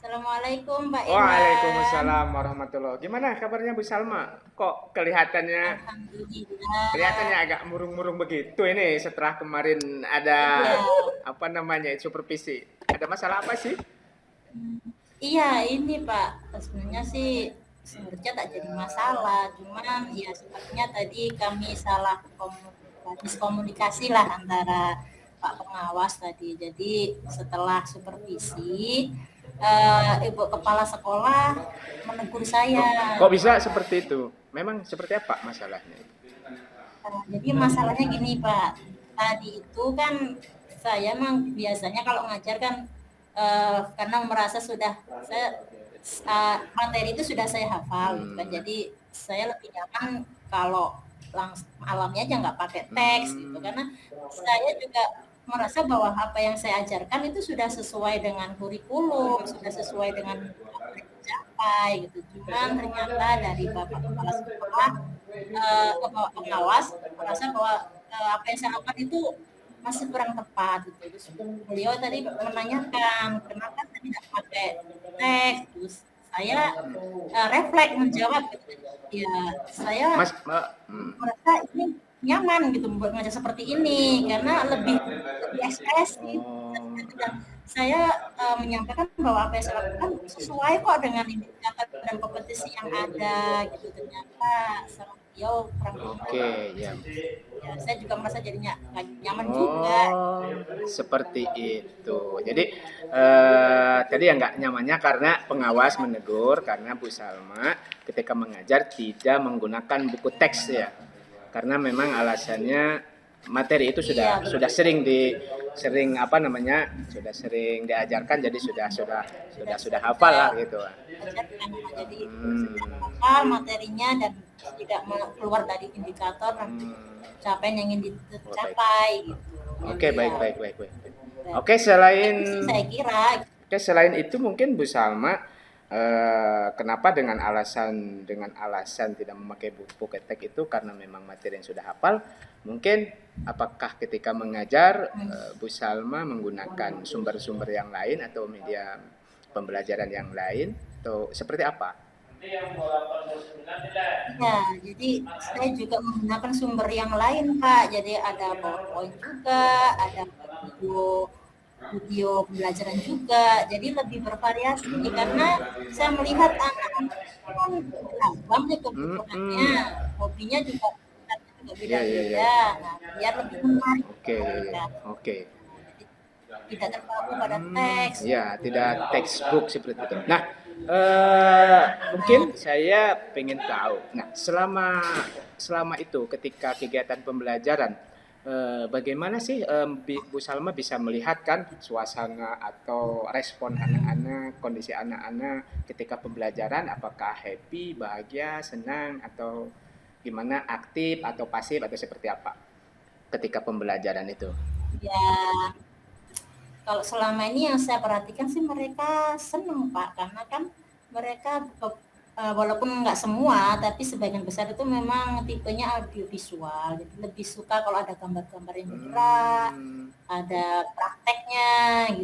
Assalamualaikum Mbak Iwan. Waalaikumsalam warahmatullahi. Gimana kabarnya Bu Salma? Kok kelihatannya Alhamdulillah. agak murung-murung begitu ini setelah kemarin ada Iya, apa namanya supervisi. Ada masalah apa sih? iya ini Pak. Sebenarnya sih sebenarnya tak jadi masalah. Cuman ya sepertinya tadi kami salah miskomunikasi lah antara Pak pengawas tadi. Jadi setelah supervisi, Ibu Kepala Sekolah menegur Kok, saya. kok bisa seperti itu? Memang seperti apa masalahnya? Jadi masalahnya gini Pak, tadi itu kan saya emang biasanya kalau ngajar kan karena merasa materi itu sudah saya hafal gitu kan. Jadi saya lebih nyaman kalau langsung malamnya aja nggak pakai teks gitu Hmm, karena saya juga merasa bahwa apa yang saya ajarkan itu sudah sesuai dengan kurikulum, sudah sesuai dengan apa yang dicapai gitu. Cuman ternyata dari Bapak Kepala Sekolah pengawas merasa bahwa apa yang saya lakukan itu masih kurang tepat gitu. Terus beliau tadi menanyakan kenapa saya tidak pakai teks, terus saya refleks menjawab gitu. Ya saya Mas, merasa ini nyaman gitu buat ngajar seperti ini karena lebih ekspresif oh, dan saya menyampaikan bahwa apa yang saya lakukan sesuai kok dengan indikator dan kompetisi yang ada gitu. Ternyata sama beliau kurang oke, berkenan. ya. Ya saya juga merasa jadinya gak nyaman juga. Oh, seperti itu. Jadi tadi yang nggak nyamannya karena pengawas menegur karena Bu Salma ketika mengajar tidak menggunakan buku teks ya. Karena memang alasannya materi itu Iya sudah betul, sering apa namanya sudah sering diajarkan jadi sudah hafal lah sudah gitu. diajarkan jadi sudah Hmm, hafal materinya dan tidak keluar dari indikator dan hmm. capaian yang ingin Oh, baik. dicapai gitu. Jadi Oke, ya baik, baik, baik, baik. dan Oke, selain itu sih saya kira. Oke, selain itu mungkin Bu Salma, kenapa dengan alasan tidak memakai buku ketek itu karena memang materi yang sudah hafal, mungkin apakah ketika mengajar Bu Salma menggunakan sumber-sumber yang lain atau media pembelajaran yang lain atau seperti apa? Ya, jadi saya juga menggunakan sumber yang lain, Kak. Jadi ada PowerPoint juga, ada video video pembelajaran juga. Jadi lebih bervariasi karena saya melihat anak-anak kan beragam nih kebutuhannya, Hmm, hobinya juga ya, ya, ya. beda-beda. Nah, biar lebih menarik Oke, untuk ya, ya. mereka. Oke. Jadi tidak terpaku pada teks. Ya, tidak textbook seperti itu. Nah, mungkin Nah, saya pengen tahu. Nah, selama itu ketika kegiatan pembelajaran, bagaimana sih Bu Salma bisa melihat kan suasana atau respon anak-anak, kondisi anak-anak ketika pembelajaran, apakah happy, bahagia, senang, atau gimana, aktif atau pasif atau seperti apa ketika pembelajaran itu? ya kalau selama ini yang saya perhatikan sih mereka senang Pak, karena kan mereka walaupun nggak semua, tapi sebagian besar itu memang tipenya audiovisual, jadi lebih suka kalau ada gambar-gambar yang bergerak, Hmm. ada prakteknya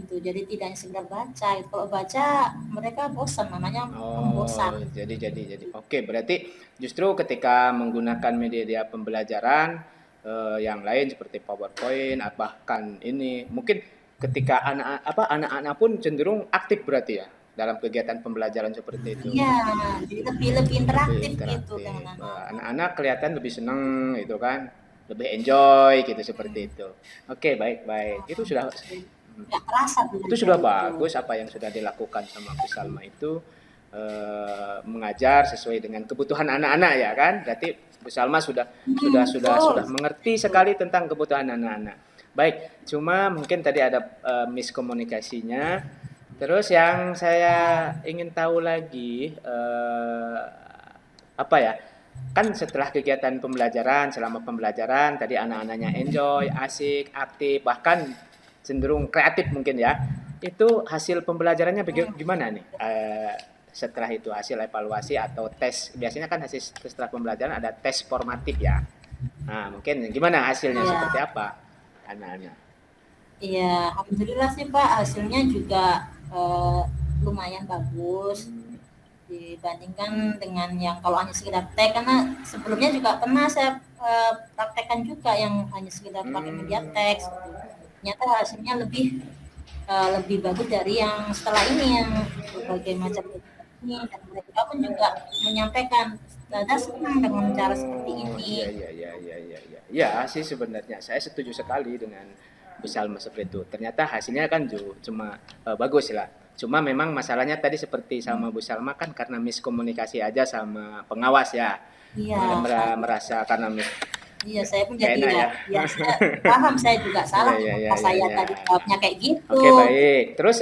gitu, jadi tidak hanya sekedar baca. Kalau baca mereka bosan, namanya Oh, membosan. jadi. Oke, berarti justru ketika menggunakan media pembelajaran yang lain seperti PowerPoint, bahkan ini mungkin ketika anak-anak pun cenderung aktif berarti ya dalam kegiatan pembelajaran seperti itu. Iya, jadi lebih lebih Lebih interaktif gitu dengan interaktif. anak-anak. Anak-anak kelihatan lebih seneng gitu kan, lebih enjoy gitu seperti itu. Oke, baik, baik. Nggak terasa Itu belajar sudah itu. bagus apa yang sudah dilakukan sama Bu Salma itu mengajar sesuai dengan kebutuhan anak-anak ya kan. Berarti Bu Salma Betul, sudah mengerti betul. sekali tentang kebutuhan anak-anak. Baik, cuma mungkin tadi ada miskomunikasinya. Terus yang saya Nah, ingin tahu lagi apa ya? Kan setelah kegiatan pembelajaran, selama pembelajaran tadi anak-anaknya enjoy, asik, aktif, bahkan cenderung kreatif mungkin ya. Itu hasil pembelajarannya gimana nih? Setelah itu hasil evaluasi atau tes, biasanya kan hasil setelah pembelajaran ada tes formatif ya. Nah, mungkin gimana hasilnya seperti iya. apa anak-anak? Iya, alhamdulillah sih Pak, hasilnya juga lumayan bagus Hmm. dibandingkan dengan yang kalau hanya sekedar tag, karena sebelumnya juga pernah saya praktekkan juga yang hanya sekedar pakai media Hmm. teks gitu. Ternyata hasilnya lebih bagus dari yang setelah ini, yang berbagai macam ini, dan mereka pun juga menyampaikan Dada senang dengan cara seperti Oh, ini. iya iya iya iya iya iya. Ya sih sebenarnya saya setuju sekali dengan Bu Salma seperti itu. Ternyata hasilnya kan cuma bagus lah. Cuma memang masalahnya tadi seperti sama Bu Salma kan karena miskomunikasi aja sama pengawas ya. Iya, Merasa karena iya saya pun nggak jadi enak ya, ya. ya saya paham, saya juga Iya salah iya iya kenapa iya saya iya. tadi jawabnya kayak gitu. Oke baik. Terus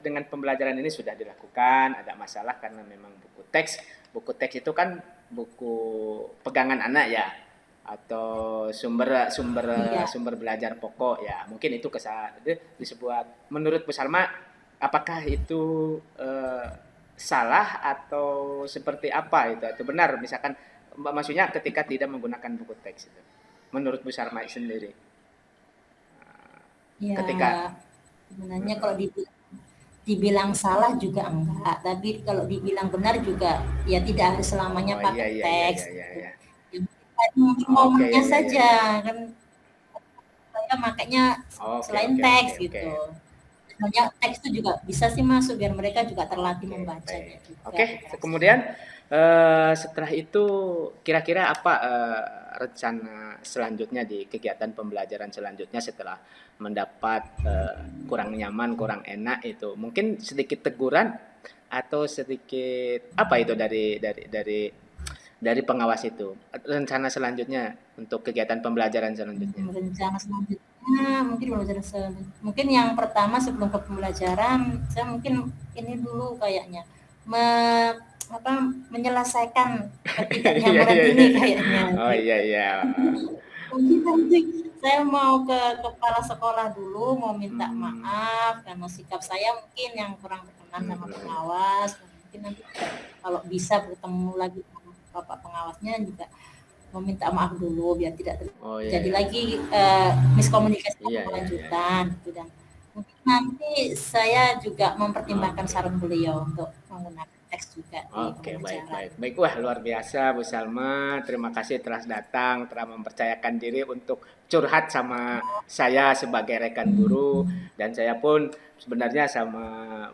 dengan pembelajaran ini sudah dilakukan, ada masalah karena memang buku teks. Buku teks itu kan buku pegangan anak ya, atau sumber sumber Iya, sumber belajar pokok ya. Mungkin itu disebut menurut Bu Salma, apakah itu salah atau seperti apa itu? Atau benar misalkan maksudnya ketika tidak menggunakan buku teks itu. Menurut Bu Salma sendiri. ya Ketika sebenarnya kalau dibilang salah juga enggak, tapi kalau dibilang benar juga ya tidak harus selamanya oh iya pakai iya iya teks iya iya gitu. iya. Yang penting mungkin Oke momennya iya iya iya saja iya. kan, saya makanya Oke selain oke oke teks oke. gitu. Sebenarnya teks itu juga bisa sih masuk biar mereka juga terlatih Oke, membacanya baik. juga Oke, gitu. kemudian setelah itu kira-kira apa rencana selanjutnya di kegiatan pembelajaran selanjutnya setelah mendapat kurang nyaman, kurang enak itu? Mungkin sedikit teguran atau sedikit apa itu dari pengawas itu? Rencana selanjutnya untuk kegiatan pembelajaran selanjutnya. Rencana selanjutnya mungkin yang pertama sebelum ke pembelajaran saya mungkin ini dulu kayaknya me, menyelesaikan Iya ketidaknyamanan iya ini iya. kayaknya Oh iya gitu. iya. Mungkin nanti saya mau ke kepala sekolah dulu, mau minta Hmm. maaf karena sikap saya mungkin yang kurang berkenan Hmm, sama hmm, hmm. pengawas. Mungkin nanti kalau bisa bertemu lagi sama bapak pengawasnya juga mau minta maaf dulu biar tidak Oh iya terjadi iya. lagi miskomunikasi Iya iya iya. berkelanjutan gitu, dan mungkin nanti saya juga mempertimbangkan Oke. saran beliau untuk menggunakan teks juga di Oke, baik, pembelajaran. baik, baik. Wah, luar biasa Bu Salma. Terima kasih telah datang, telah mempercayakan diri untuk curhat sama saya sebagai rekan guru. Dan saya pun sebenarnya sama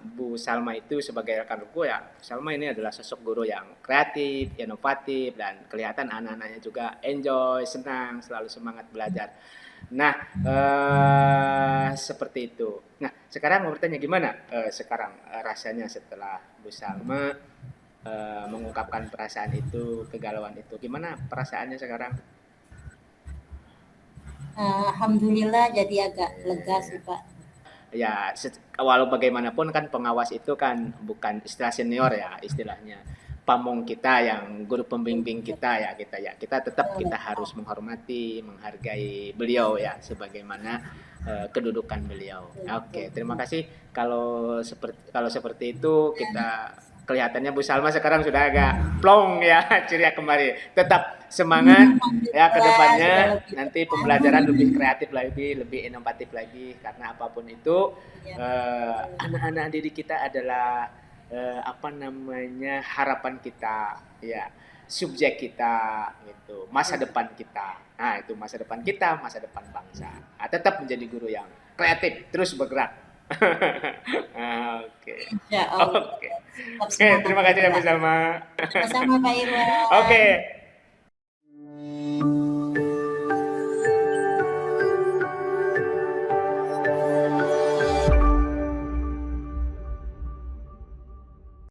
Bu Salma itu sebagai rekan guru ya. Bu Salma ini adalah sosok guru yang kreatif, inovatif, dan kelihatan anak-anaknya juga enjoy, senang, selalu semangat belajar. Nah, seperti itu. Nah, sekarang mau bertanya gimana sekarang rasanya setelah Bu Salma mengungkapkan perasaan itu, kegalauan itu. Gimana perasaannya sekarang? Alhamdulillah jadi agak Ya, ya, lega ya, ya. sih Pak. Ya, walau bagaimanapun kan pengawas itu kan bukan istilah senior ya, istilahnya pamong kita yang guru pembimbing kita ya kita tetap kita harus menghormati, menghargai beliau ya sebagaimana kedudukan beliau. Oke, terima kasih. Kalau seperti itu kita kelihatannya Bu Salma sekarang sudah agak plong ya, ceria kembali. Tetap semangat ya ke Alhamdulillah sudah depannya lebih nanti tenang. pembelajaran lebih kreatif lagi, lebih inovatif lagi karena apapun itu Ya, anak-anak didik kita adalah apa namanya harapan kita ya subjek kita gitu masa depan kita nah itu masa depan kita masa depan bangsa nah, tetap menjadi guru yang kreatif terus bergerak. Oke insya Allah oke tetap oke semangat terima kasih ya Bu bergerak. Salma. Sama-sama Pak Irwan. Oke